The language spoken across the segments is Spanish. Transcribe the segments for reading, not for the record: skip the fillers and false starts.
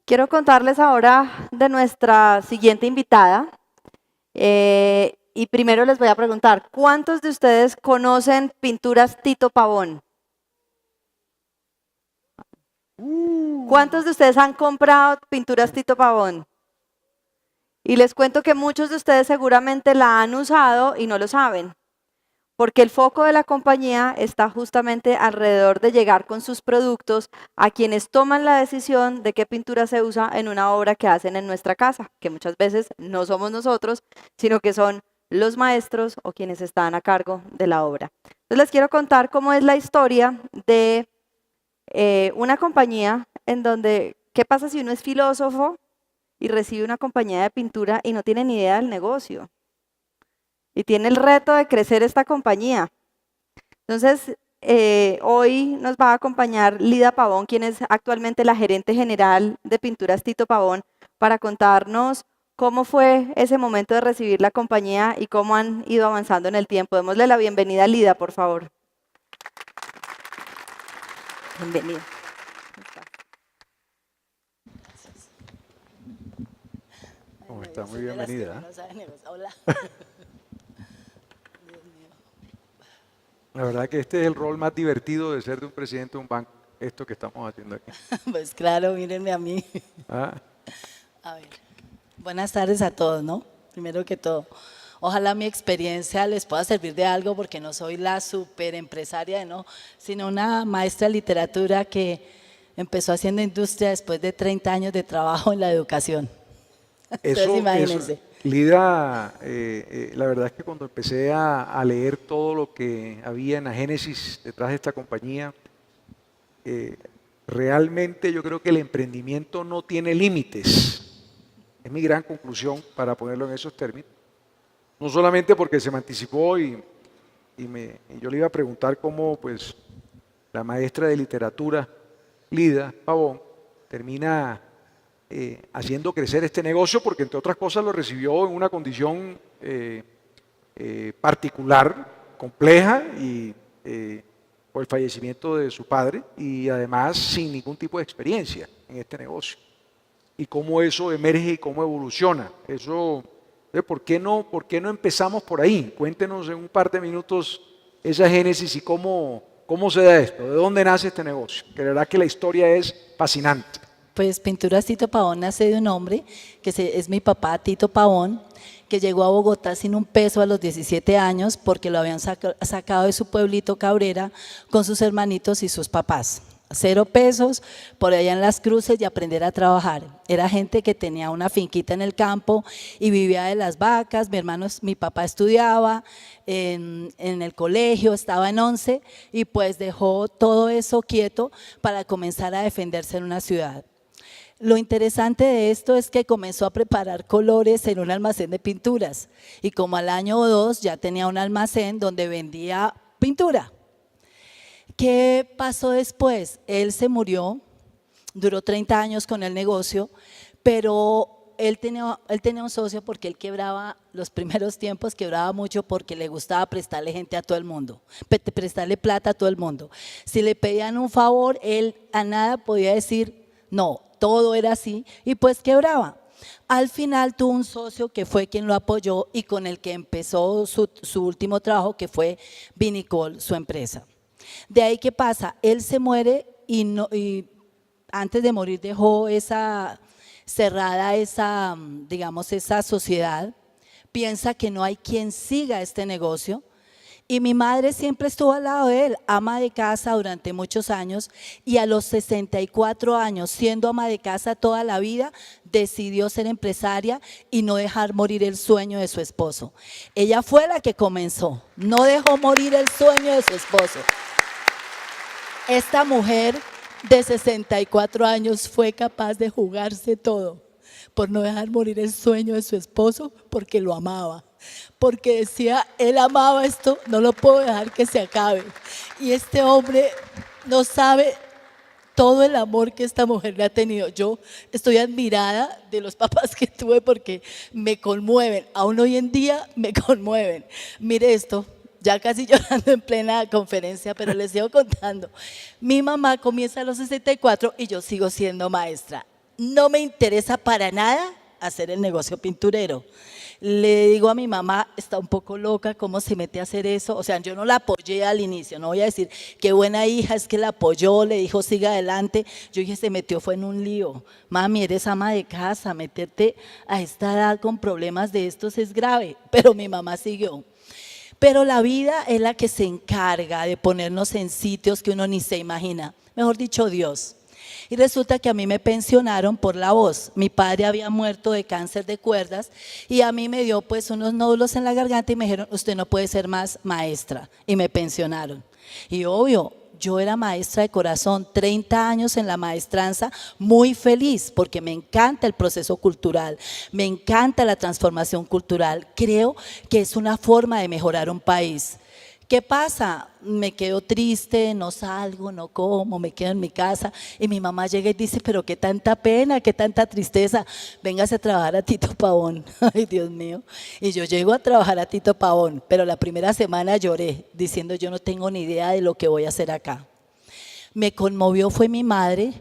Quiero contarles ahora de nuestra siguiente invitada. Y primero les voy a preguntar, ¿cuántos de ustedes conocen Pinturas Tito Pavón? ¿Cuántos de ustedes han comprado Pinturas Tito Pavón? Y les cuento que muchos de ustedes seguramente la han usado y no lo saben, porque el foco de la compañía está justamente alrededor de llegar con sus productos a quienes toman la decisión de qué pintura se usa en una obra que hacen en nuestra casa, que muchas veces no somos nosotros, sino que son los maestros o quienes están a cargo de la obra. Entonces les quiero contar cómo es la historia de una compañía en donde, ¿qué pasa si uno es filósofo y recibe una compañía de pintura y no tiene ni idea del negocio? Y tiene el reto de crecer esta compañía. Entonces, hoy nos va a acompañar Lida Pavón, quien es actualmente la gerente general de Pinturas Tito Pavón, para contarnos cómo fue ese momento de recibir la compañía y cómo han ido avanzando en el tiempo. Démosle la bienvenida a Lida, por favor. Bienvenida. ¿Cómo está? Muy bienvenida. Hola. La verdad que este es el rol más divertido de ser de un presidente de un banco, esto que estamos haciendo aquí. Pues claro, mírenme a mí. ¿Ah? A ver, buenas tardes a todos, ¿no? Primero que todo, ojalá mi experiencia les pueda servir de algo porque no soy la super empresaria, ¿no? Sino una maestra de literatura que empezó haciendo industria después de 30 años de trabajo en la educación. Entonces, imagínense. Lida, la verdad es que cuando empecé a leer todo lo que había en la génesis detrás de esta compañía, realmente yo creo que el emprendimiento no tiene límites. Es mi gran conclusión para ponerlo en esos términos. No solamente porque se me anticipó y yo le iba a preguntar cómo pues, la maestra de literatura, Lida Pavón, termina haciendo crecer este negocio, porque entre otras cosas lo recibió en una condición particular, compleja, y por el fallecimiento de su padre, y además sin ningún tipo de experiencia en este negocio. Y cómo eso emerge y cómo evoluciona. Eso, ¿por qué no empezamos por ahí? Cuéntenos en un par de minutos esa génesis y cómo se da esto, de dónde nace este negocio, que la verdad que la historia es fascinante. Pues Pinturas Tito Pavón nace de un hombre que es mi papá, Tito Pavón, que llegó a Bogotá sin un peso a los 17 años porque lo habían sacado de su pueblito Cabrera con sus hermanitos y sus papás. 0 pesos por allá en las cruces y aprender a trabajar. Era gente que tenía una finquita en el campo y vivía de las vacas. Mi papá estudiaba en el colegio, estaba en 11 y pues dejó todo eso quieto para comenzar a defenderse en una ciudad. Lo interesante de esto es que comenzó a preparar colores en un almacén de pinturas y como al año o 2 ya tenía un almacén donde vendía pintura. ¿Qué pasó después? Él se murió, duró 30 años con el negocio, pero él tenía un socio porque él quebraba, los primeros tiempos quebraba mucho porque le gustaba prestarle gente a todo el mundo, prestarle plata a todo el mundo. Si le pedían un favor, él a nada podía decir no, todo era así y pues quebraba. Al final tuvo un socio que fue quien lo apoyó y con el que empezó su último trabajo, que fue Vinicol, su empresa. De ahí, ¿qué pasa? Él se muere y antes de morir dejó cerrada esa sociedad. Piensa que no hay quien siga este negocio. Y mi madre siempre estuvo al lado de él, ama de casa durante muchos años y a los 64 años, siendo ama de casa toda la vida, decidió ser empresaria y no dejar morir el sueño de su esposo. Ella fue la que comenzó, no dejó morir el sueño de su esposo. Esta mujer de 64 años fue capaz de jugarse todo por no dejar morir el sueño de su esposo porque lo amaba. Porque decía, él amaba esto, no lo puedo dejar que se acabe. Y este hombre no sabe todo el amor que esta mujer le ha tenido. Yo estoy admirada de los papás que tuve porque me conmueven, aún hoy en día me conmueven. Mire esto, ya casi llorando en plena conferencia, pero les sigo contando. Mi mamá comienza a los 64 y yo sigo siendo maestra. no me interesa para nada hacer el negocio pinturero. Le digo a mi mamá, está un poco loca, ¿cómo se mete a hacer eso? O sea, yo no la apoyé al inicio, no voy a decir qué buena hija, es que la apoyó, le dijo siga adelante. Yo dije, se metió, fue en un lío. Mami, eres ama de casa, meterte a esta edad con problemas de estos es grave, pero mi mamá siguió. Pero la vida es la que se encarga de ponernos en sitios que uno ni se imagina, mejor dicho, Dios. Y resulta que a mí me pensionaron por la voz. Mi padre había muerto de cáncer de cuerdas y a mí me dio pues unos nódulos en la garganta y me dijeron, usted no puede ser más maestra. Y me pensionaron. Y obvio, yo era maestra de corazón, 30 años en la maestranza, muy feliz porque me encanta el proceso cultural, me encanta la transformación cultural. Creo que es una forma de mejorar un país. ¿Qué pasa? Me quedo triste, no salgo, no como, me quedo en mi casa y mi mamá llega y dice, pero qué tanta pena, qué tanta tristeza, véngase a trabajar a Tito Pavón. Ay, Dios mío. Y yo llego a trabajar a Tito Pavón, pero la primera semana lloré diciendo yo no tengo ni idea de lo que voy a hacer acá. Me conmovió fue mi madre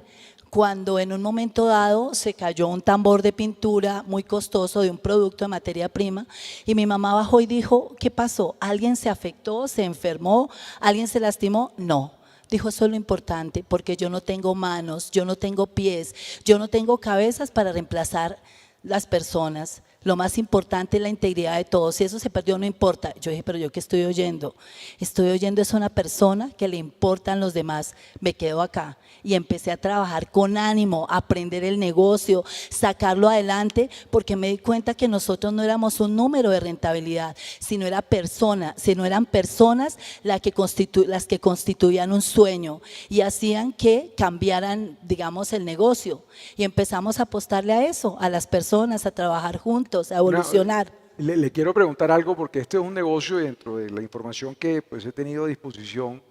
cuando en un momento dado se cayó un tambor de pintura muy costoso de un producto de materia prima y mi mamá bajó y dijo, ¿qué pasó? ¿Alguien se afectó, se enfermó, alguien se lastimó? No. Dijo, eso es lo importante, porque yo no tengo manos, yo no tengo pies, yo no tengo cabezas para reemplazar las personas. Lo más importante es la integridad de todos. Si eso se perdió, no importa. Yo dije, pero ¿yo qué estoy oyendo? Estoy oyendo es una persona que le importan los demás. Me quedo acá y empecé a trabajar con ánimo, a aprender el negocio, sacarlo adelante, porque me di cuenta que nosotros no éramos un número de rentabilidad, sino eran personas las que constituían un sueño y hacían que cambiaran, digamos, el negocio. Y empezamos a apostarle a eso, a las personas, a trabajar juntos, a evolucionar. Le quiero preguntar algo porque este es un negocio y dentro de la información que pues, he tenido a disposición,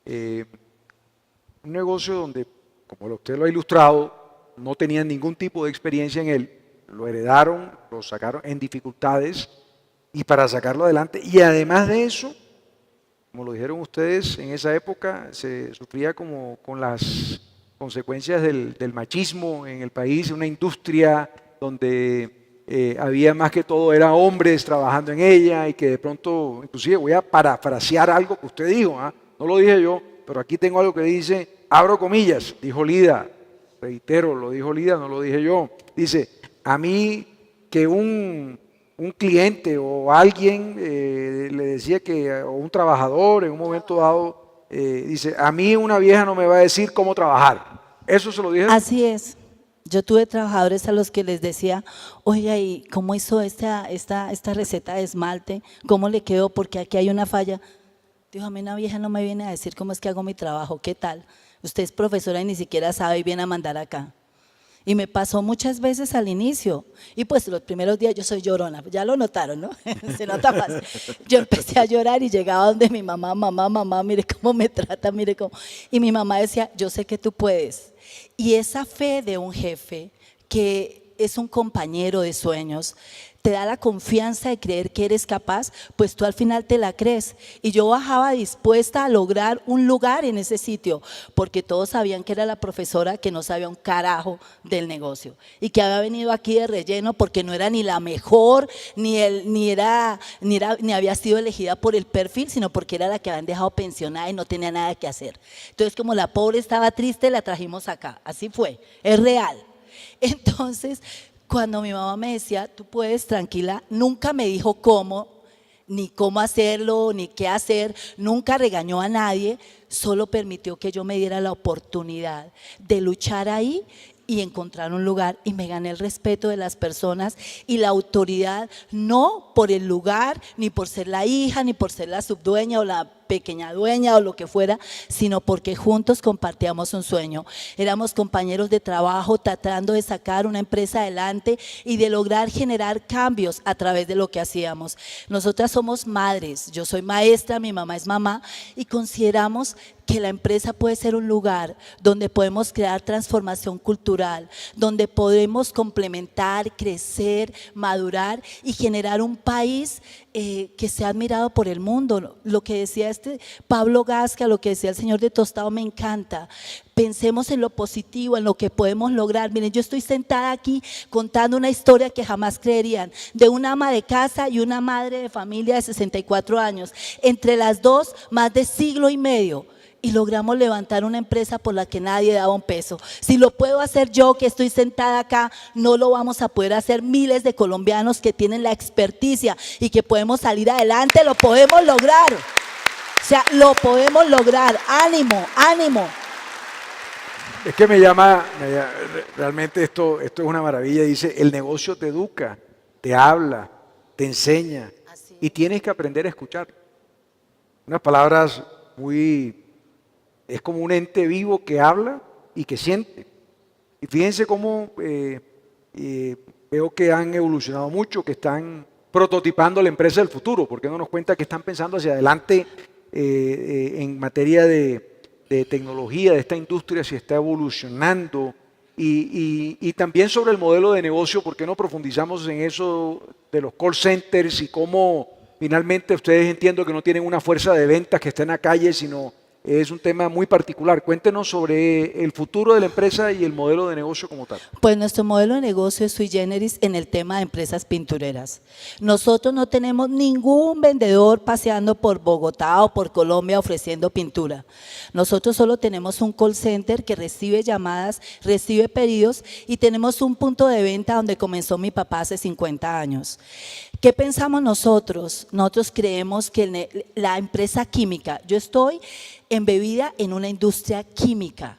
un negocio donde, como usted lo ha ilustrado, no tenían ningún tipo de experiencia en él, lo heredaron, lo sacaron en dificultades y para sacarlo adelante, y además de eso, como lo dijeron ustedes, en esa época se sufría como con las consecuencias del machismo en el país, una industria donde había más que todo era hombres trabajando en ella y que de pronto, inclusive voy a parafrasear algo que usted dijo, no lo dije yo, pero aquí tengo algo que dice, abro comillas, dijo Lida, reitero, lo dijo Lida, no lo dije yo, dice, a mí que un cliente o alguien le decía que, o un trabajador en un momento dado, dice, a mí una vieja no me va a decir cómo trabajar, ¿eso se lo dije? Así es. Yo tuve trabajadores a los que les decía, oye, ¿y cómo hizo esta receta de esmalte? ¿Cómo le quedó? Porque aquí hay una falla. Dijo, a mí una vieja no me viene a decir cómo es que hago mi trabajo, ¿qué tal? Usted es profesora y ni siquiera sabe y viene a mandar acá. Y me pasó muchas veces al inicio. Y pues los primeros días yo soy llorona, ya lo notaron, ¿no? Se nota más. Yo empecé a llorar y llegaba donde mi mamá, mamá, mire cómo me trata, mire cómo. Y mi mamá decía, yo sé que tú puedes. Y esa fe de un jefe que es un compañero de sueños, te da la confianza de creer que eres capaz, pues tú al final te la crees. Y yo bajaba dispuesta a lograr un lugar en ese sitio, porque todos sabían que era la profesora que no sabía un carajo del negocio y que había venido aquí de relleno porque no era ni la mejor, ni había sido elegida por el perfil, sino porque era la que habían dejado pensionada y no tenía nada que hacer. Entonces, como la pobre estaba triste, la trajimos acá. Así fue, es real. Entonces, cuando mi mamá me decía, tú puedes, tranquila, nunca me dijo cómo, ni cómo hacerlo, ni qué hacer, nunca regañó a nadie, solo permitió que yo me diera la oportunidad de luchar ahí y encontrar un lugar, y me gané el respeto de las personas y la autoridad, no por el lugar, ni por ser la hija, ni por ser la subdueña o la pequeña dueña o lo que fuera, sino porque juntos compartíamos un sueño. Éramos compañeros de trabajo tratando de sacar una empresa adelante y de lograr generar cambios a través de lo que hacíamos. Nosotras somos madres, yo soy maestra, mi mamá es mamá, y consideramos que la empresa puede ser un lugar donde podemos crear transformación cultural, donde podemos complementar, crecer, madurar y generar un país que sea admirado por el mundo. Lo que decía Pablo Gasca, lo que decía el señor de Tostado me encanta. Pensemos en lo positivo, en lo que podemos lograr. Miren, yo estoy sentada aquí contando una historia que jamás creerían, de una ama de casa y una madre de familia de 64 años. Entre las dos, más de siglo y medio. Y logramos levantar una empresa por la que nadie daba un peso. Si lo puedo hacer yo, que estoy sentada acá, no lo vamos a poder hacer miles de colombianos que tienen la experticia y que podemos salir adelante, lo podemos lograr. O sea, lo podemos lograr. Ánimo, ánimo. Es que realmente esto es una maravilla. Dice, el negocio te educa, te habla, te enseña y tienes que aprender a escuchar. Unas palabras es como un ente vivo que habla y que siente. Y fíjense cómo veo que han evolucionado mucho, que están prototipando la empresa del futuro, porque no nos cuenta que están pensando hacia adelante en materia de tecnología, de esta industria, si está evolucionando, y también sobre el modelo de negocio, ¿por qué no profundizamos en eso de los call centers y cómo finalmente ustedes entiendo que no tienen una fuerza de ventas que esté en la calle, sino es un tema muy particular? Cuéntenos sobre el futuro de la empresa y el modelo de negocio como tal. Pues nuestro modelo de negocio es sui generis en el tema de empresas pintureras. Nosotros no tenemos ningún vendedor paseando por Bogotá o por Colombia ofreciendo pintura. Nosotros solo tenemos un call center que recibe llamadas, recibe pedidos y tenemos un punto de venta donde comenzó mi papá hace 50 años. ¿Qué pensamos nosotros? Nosotros creemos que la empresa química, yo estoy embebida en una industria química.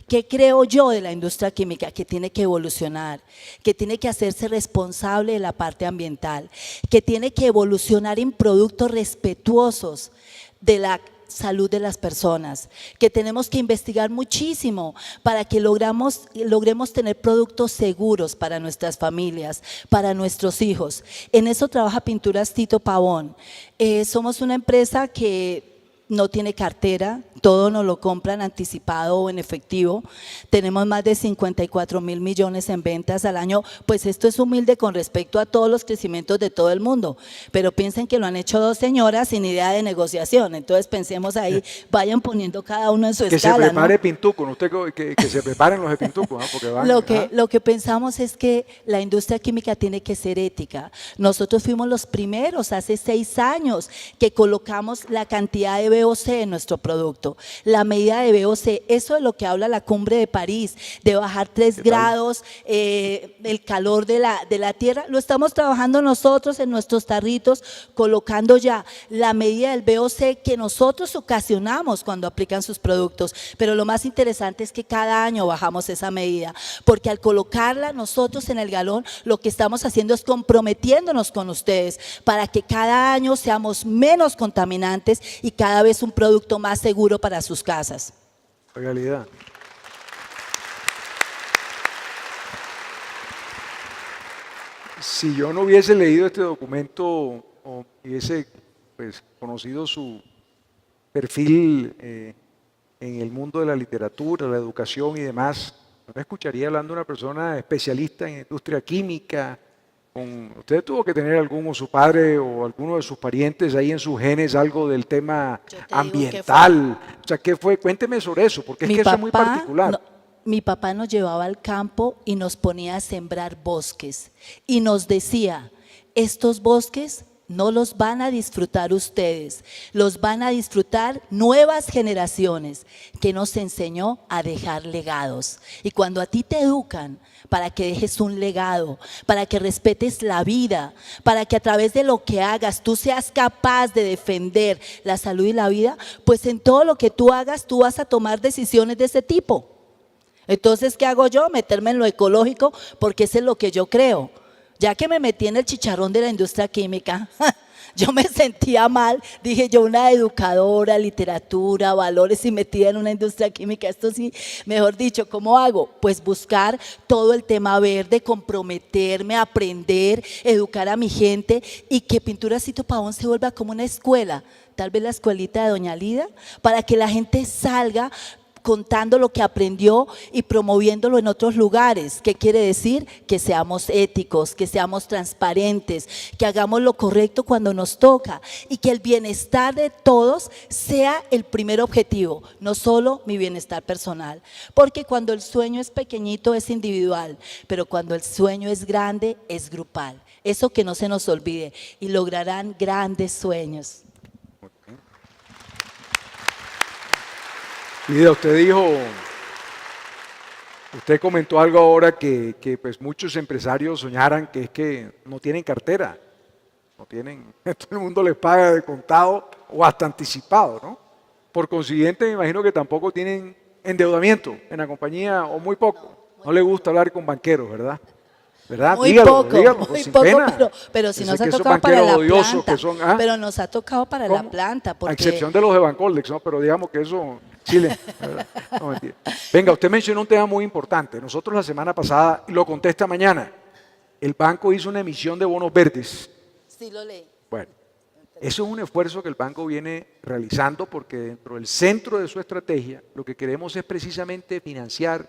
¿Qué creo yo de la industria química? Que tiene que evolucionar, que tiene que hacerse responsable de la parte ambiental, que tiene que evolucionar en productos respetuosos de la salud de las personas, que tenemos que investigar muchísimo para que logremos tener productos seguros para nuestras familias, para nuestros hijos. En eso trabaja Pinturas Tito Pavón. Somos una empresa que no tiene cartera, todo nos lo compran anticipado o en efectivo. Tenemos más de 54.000 millones en ventas al año. Pues esto es humilde con respecto a todos los crecimientos de todo el mundo, pero piensen que lo han hecho dos señoras sin idea de negociación. Entonces pensemos ahí, vayan poniendo cada uno en su que escala. Que se prepare, ¿no? Pintuco, usted que se preparen los de Pintuco, ¿no? Porque van, lo que pensamos es que la industria química tiene que ser ética. Nosotros fuimos los primeros hace 6 años que colocamos la cantidad de VOC en nuestro producto, la medida de VOC, eso es lo que habla la cumbre de París, de bajar 3 grados el calor de la tierra. Lo estamos trabajando nosotros en nuestros tarritos, colocando ya la medida del VOC que nosotros ocasionamos cuando aplican sus productos, pero lo más interesante es que cada año bajamos esa medida, porque al colocarla nosotros en el galón, lo que estamos haciendo es comprometiéndonos con ustedes para que cada año seamos menos contaminantes y cada vez un producto más seguro para sus casas. Realidad. Si yo no hubiese leído este documento o hubiese conocido su perfil en el mundo de la literatura, la educación y demás, no me escucharía hablando de una persona especialista en industria química. Usted tuvo que tener o su padre o alguno de sus parientes ahí en sus genes algo del tema ambiental. O sea, ¿qué fue? Cuénteme sobre eso, porque es que eso es muy particular. Mi papá nos llevaba al campo y nos ponía a sembrar bosques y nos decía, estos bosques no los van a disfrutar ustedes, los van a disfrutar nuevas generaciones, que nos enseñó a dejar legados. Y cuando a ti te educan para que dejes un legado, para que respetes la vida, para que a través de lo que hagas tú seas capaz de defender la salud y la vida, pues en todo lo que tú hagas tú vas a tomar decisiones de ese tipo. Entonces, ¿qué hago yo? Meterme en lo ecológico, porque eso es lo que yo creo. Ya que me metí en el chicharrón de la industria química, Yo me sentía mal, dije yo, una educadora, literatura, valores y metida en una industria química, esto sí, mejor dicho, ¿cómo hago? Pues buscar todo el tema verde, comprometerme, aprender, educar a mi gente y que Pinturas Tito Pavón se vuelva como una escuela, tal vez la escuelita de Doña Lida, para que la gente salga contando lo que aprendió y promoviéndolo en otros lugares. ¿Qué quiere decir? Que seamos éticos, que seamos transparentes, que hagamos lo correcto cuando nos toca y que el bienestar de todos sea el primer objetivo, no solo mi bienestar personal. Porque cuando el sueño es pequeñito es individual, pero cuando el sueño es grande es grupal. Eso que no se nos olvide y lograrán grandes sueños. Lida, usted comentó algo ahora que pues muchos empresarios soñaran, que es que no tienen cartera, no tienen, todo el mundo les paga de contado o hasta anticipado, ¿no? Por consiguiente, me imagino que tampoco tienen endeudamiento en la compañía o muy poco. No le gusta hablar con banqueros, ¿verdad? ¿Verdad? Muy Dígalo, poco, dígalo, muy sin poco, pena. pero si Yo nos sé ha que esos tocado para banqueros la odiosos planta, que son, ¿ah? pero nos ha tocado para la ¿Cómo? planta, A porque excepción de los de Bancoldex, ¿no? Pero digamos que eso, Chile. No, mentira. Venga, usted mencionó un tema muy importante. Nosotros la semana pasada, y lo contesta mañana, el banco hizo una emisión de bonos verdes. sí lo leí. Bueno, eso es un esfuerzo que el banco viene realizando porque dentro del centro de su estrategia lo que queremos es precisamente financiar,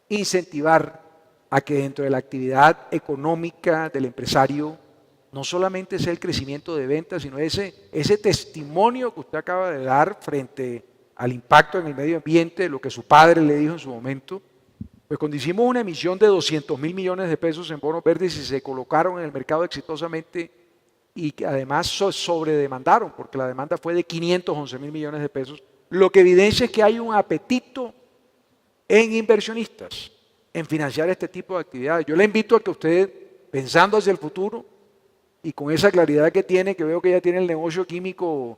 incentivar a que dentro de la actividad económica del empresario no solamente sea el crecimiento de ventas, sino ese testimonio que usted acaba de dar frente al impacto en el medio ambiente, lo que su padre le dijo en su momento. Pues cuando hicimos una emisión de 200.000 millones de pesos en bonos verdes y se colocaron en el mercado exitosamente y que además sobredemandaron, porque la demanda fue de 511.000 millones de pesos, lo que evidencia es que hay un apetito en inversionistas en financiar este tipo de actividades. Yo le invito a que usted, pensando hacia el futuro y con esa claridad que tiene, que veo que ya tiene el negocio químico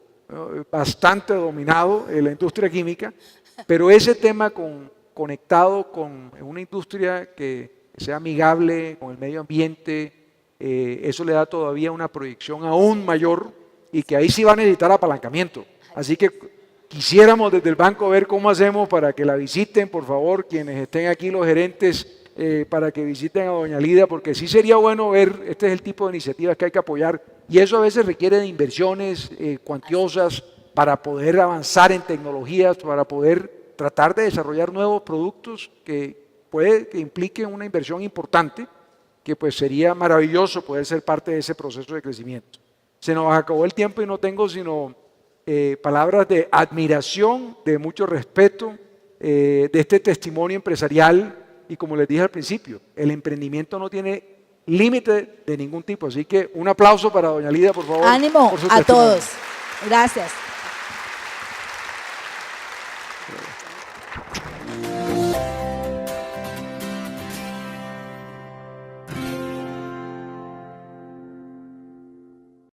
bastante dominado, la industria química, pero ese tema conectado con una industria que sea amigable con el medio ambiente, eso le da todavía una proyección aún mayor y que ahí sí va a necesitar apalancamiento. Así que quisiéramos desde el banco ver cómo hacemos para que la visiten, por favor, quienes estén aquí, los gerentes, para que visiten a doña Lida, porque sí sería bueno ver, este es el tipo de iniciativas que hay que apoyar, y eso a veces requiere de inversiones cuantiosas para poder avanzar en tecnologías, para poder tratar de desarrollar nuevos productos que impliquen una inversión importante, que pues sería maravilloso poder ser parte de ese proceso de crecimiento. Se nos acabó el tiempo y no tengo sino palabras de admiración, de mucho respeto, de este testimonio empresarial y como les dije al principio, el emprendimiento no tiene límite de ningún tipo, así que un aplauso para doña Lida, por favor. Ánimo por su a testimonio. todos. Gracias.